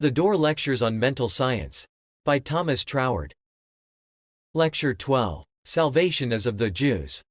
The Dore Lectures on Mental Science. By Thomas Troward. Lecture 12. Salvation is of the Jews.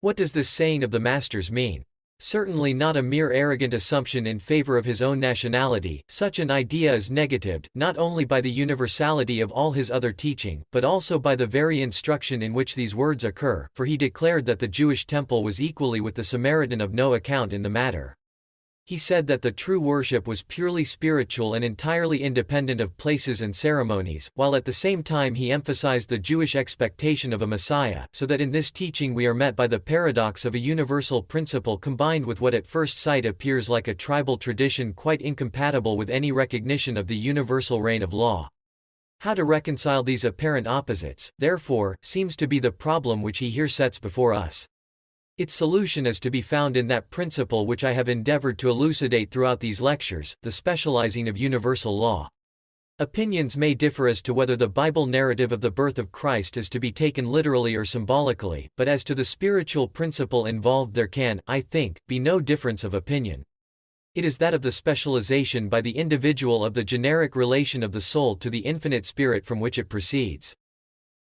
What does this saying of the Master's mean? Certainly not a mere arrogant assumption in favor of his own nationality. Such an idea is negatived, not only by the universality of all his other teaching, but also by the very instruction in which these words occur, for he declared that the Jewish temple was equally with the Samaritan of no account in the matter. He said that the true worship was purely spiritual and entirely independent of places and ceremonies, while at the same time he emphasized the Jewish expectation of a Messiah, so that in this teaching we are met by the paradox of a universal principle combined with what at first sight appears like a tribal tradition quite incompatible with any recognition of the universal reign of law. How to reconcile these apparent opposites, therefore, seems to be the problem which he here sets before us. Its solution is to be found in that principle which I have endeavored to elucidate throughout these lectures, the specializing of universal law. Opinions may differ as to whether the Bible narrative of the birth of Christ is to be taken literally or symbolically, but as to the spiritual principle involved there can, I think, be no difference of opinion. It is that of the specialization by the individual of the generic relation of the soul to the infinite spirit from which it proceeds.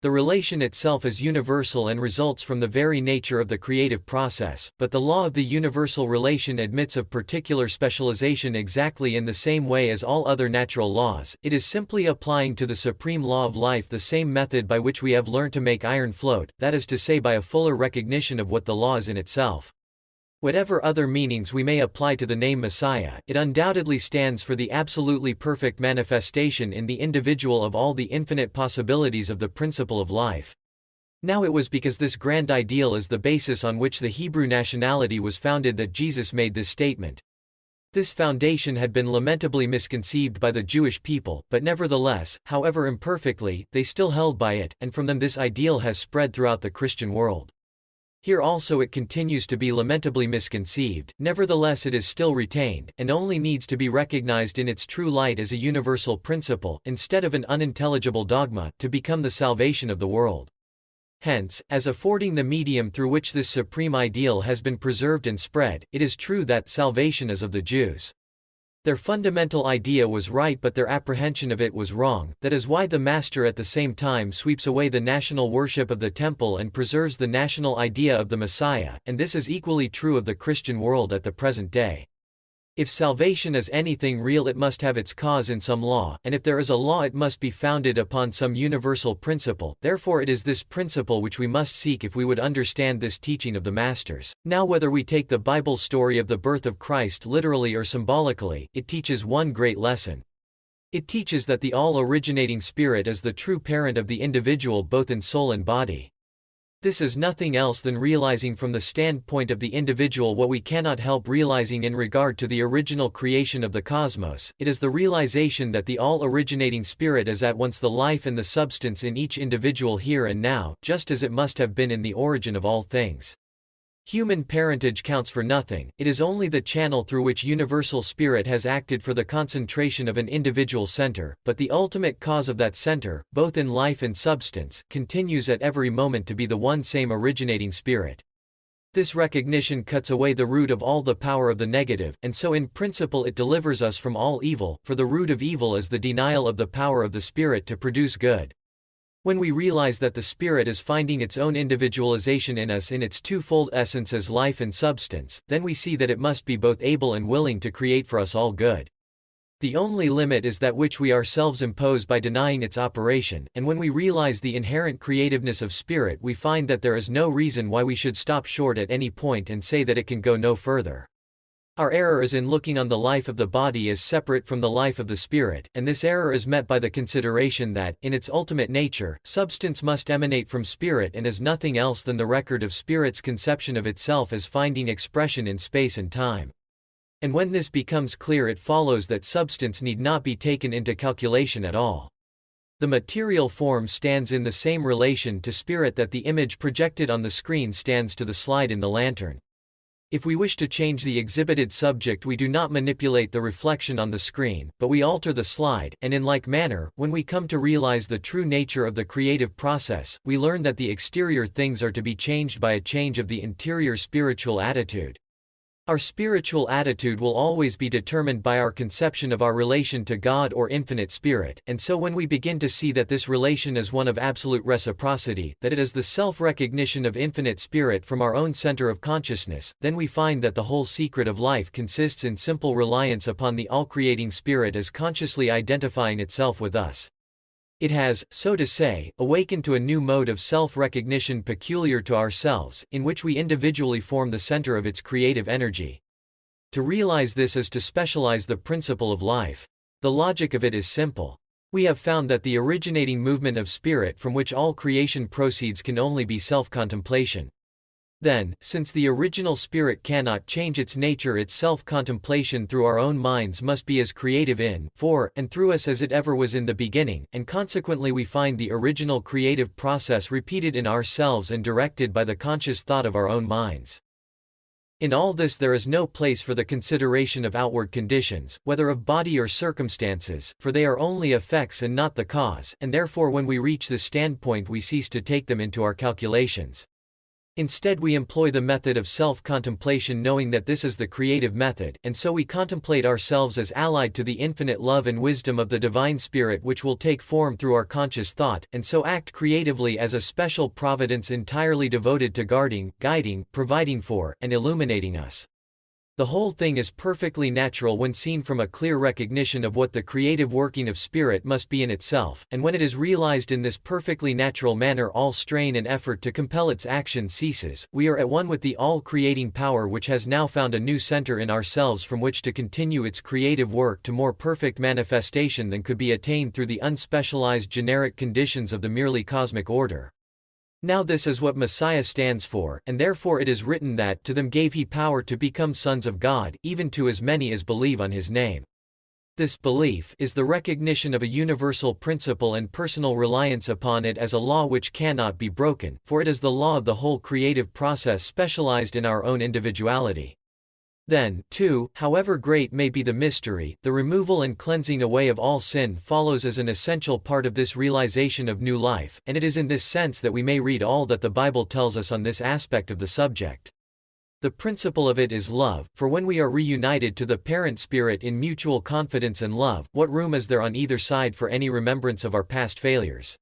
The relation itself is universal and results from the very nature of the creative process, but the law of the universal relation admits of particular specialization exactly in the same way as all other natural laws. It is simply applying to the supreme law of life the same method by which we have learnt to make iron float, that is to say by a fuller recognition of what the law is in itself. Whatever other meanings we may apply to the name Messiah, it undoubtedly stands for the absolutely perfect manifestation in the individual of all the infinite possibilities of the principle of life. Now it was because this grand ideal is the basis on which the Hebrew nationality was founded that Jesus made this statement. This foundation had been lamentably misconceived by the Jewish people, but nevertheless, however imperfectly, they still held by it, and from them this ideal has spread throughout the Christian world. Here also it continues to be lamentably misconceived, nevertheless it is still retained, and only needs to be recognized in its true light as a universal principle, instead of an unintelligible dogma, to become the salvation of the world. Hence, as affording the medium through which this supreme ideal has been preserved and spread, it is true that salvation is of the Jews. Their fundamental idea was right but their apprehension of it was wrong. That is why the Master at the same time sweeps away the national worship of the temple and preserves the national idea of the Messiah, and this is equally true of the Christian world at the present day. If salvation is anything real it must have its cause in some law, and if there is a law it must be founded upon some universal principle, therefore it is this principle which we must seek if we would understand this teaching of the Masters. Now whether we take the Bible story of the birth of Christ literally or symbolically, it teaches one great lesson. It teaches that the all-originating Spirit is the true parent of the individual both in soul and body. This is nothing else than realizing from the standpoint of the individual what we cannot help realizing in regard to the original creation of the cosmos. It is the realization that the all-originating Spirit is at once the life and the substance in each individual here and now, just as it must have been in the origin of all things. Human parentage counts for nothing, it is only the channel through which universal spirit has acted for the concentration of an individual center, but the ultimate cause of that center, both in life and substance, continues at every moment to be the one same originating spirit. This recognition cuts away the root of all the power of the negative, and so in principle it delivers us from all evil, for the root of evil is the denial of the power of the spirit to produce good. When we realize that the Spirit is finding its own individualization in us in its twofold essence as life and substance, then we see that it must be both able and willing to create for us all good. The only limit is that which we ourselves impose by denying its operation, and when we realize the inherent creativeness of Spirit we find that there is no reason why we should stop short at any point and say that it can go no further. Our error is in looking on the life of the body as separate from the life of the spirit, and this error is met by the consideration that, in its ultimate nature, substance must emanate from spirit and is nothing else than the record of spirit's conception of itself as finding expression in space and time. And when this becomes clear it follows that substance need not be taken into calculation at all. The material form stands in the same relation to spirit that the image projected on the screen stands to the slide in the lantern. If we wish to change the exhibited subject we do not manipulate the reflection on the screen, but we alter the slide, and in like manner, when we come to realize the true nature of the creative process, we learn that the exterior things are to be changed by a change of the interior spiritual attitude. Our spiritual attitude will always be determined by our conception of our relation to God or infinite spirit, and so when we begin to see that this relation is one of absolute reciprocity, that it is the self-recognition of infinite spirit from our own center of consciousness, then we find that the whole secret of life consists in simple reliance upon the all-creating spirit as consciously identifying itself with us. It has, so to say, awakened to a new mode of self-recognition peculiar to ourselves, in which we individually form the center of its creative energy. To realize this is to specialize the principle of life. The logic of it is simple. We have found that the originating movement of spirit from which all creation proceeds can only be self-contemplation. Then, since the original spirit cannot change its nature, its self-contemplation through our own minds must be as creative in, for, and through us as it ever was in the beginning, and consequently we find the original creative process repeated in ourselves and directed by the conscious thought of our own minds. In all this there is no place for the consideration of outward conditions, whether of body or circumstances, for they are only effects and not the cause, and therefore when we reach this standpoint we cease to take them into our calculations. Instead we employ the method of self-contemplation, knowing that this is the creative method, and so we contemplate ourselves as allied to the infinite love and wisdom of the divine spirit which will take form through our conscious thought, and so act creatively as a special providence entirely devoted to guarding, guiding, providing for, and illuminating us. The whole thing is perfectly natural when seen from a clear recognition of what the creative working of spirit must be in itself, and when it is realized in this perfectly natural manner all strain and effort to compel its action ceases. We are at one with the all-creating power which has now found a new center in ourselves from which to continue its creative work to more perfect manifestation than could be attained through the unspecialized generic conditions of the merely cosmic order. Now this is what Messiah stands for, and therefore it is written that, to them gave he power to become sons of God, even to as many as believe on his name. This belief is the recognition of a universal principle and personal reliance upon it as a law which cannot be broken, for it is the law of the whole creative process specialized in our own individuality. Then, too, however great may be the mystery, the removal and cleansing away of all sin follows as an essential part of this realization of new life, and it is in this sense that we may read all that the Bible tells us on this aspect of the subject. The principle of it is love, for when we are reunited to the parent spirit in mutual confidence and love, what room is there on either side for any remembrance of our past failures?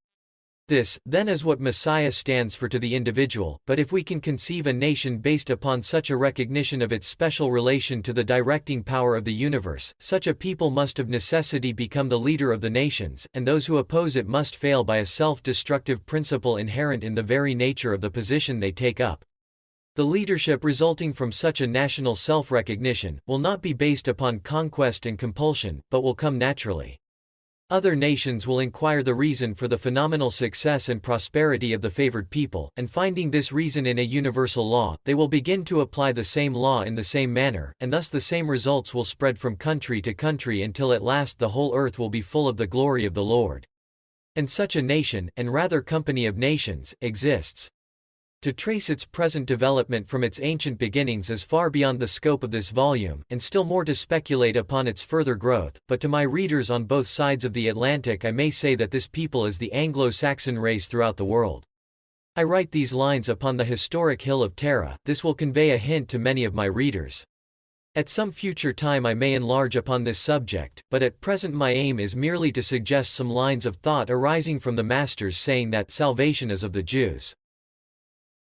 This, then, is what Messiah stands for to the individual, but if we can conceive a nation based upon such a recognition of its special relation to the directing power of the universe, such a people must of necessity become the leader of the nations, and those who oppose it must fail by a self-destructive principle inherent in the very nature of the position they take up. The leadership resulting from such a national self-recognition will not be based upon conquest and compulsion, but will come naturally. Other nations will inquire the reason for the phenomenal success and prosperity of the favored people, and finding this reason in a universal law, they will begin to apply the same law in the same manner, and thus the same results will spread from country to country until at last the whole earth will be full of the glory of the Lord. And such a nation, and rather company of nations, exists. To trace its present development from its ancient beginnings is far beyond the scope of this volume, and still more to speculate upon its further growth, but to my readers on both sides of the Atlantic I may say that this people is the Anglo-Saxon race throughout the world. I write these lines upon the historic hill of Tara. This will convey a hint to many of my readers. At some future time I may enlarge upon this subject, but at present my aim is merely to suggest some lines of thought arising from the Masters saying that salvation is of the Jews.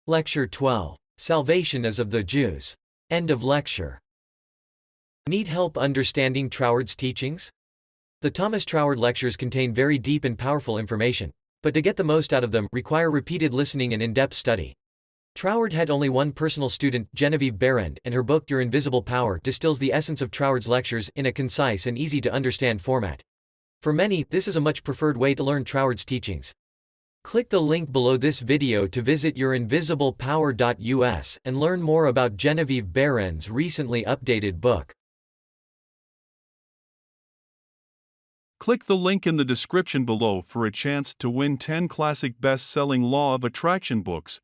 Lecture 12. Salvation is of the Jews. End of lecture. Need help understanding Troward's teachings? The Thomas Troward lectures contain very deep and powerful information, but to get the most out of them, require repeated listening and in-depth study. Troward had only one personal student, Genevieve Behrend, and her book Your Invisible Power distills the essence of Troward's lectures in a concise and easy-to-understand format. For many, this is a much preferred way to learn Troward's teachings. Click the link below this video to visit yourinvisiblepower.us and learn more about Genevieve Behrend's recently updated book. Click the link in the description below for a chance to win 10 classic best-selling Law of Attraction books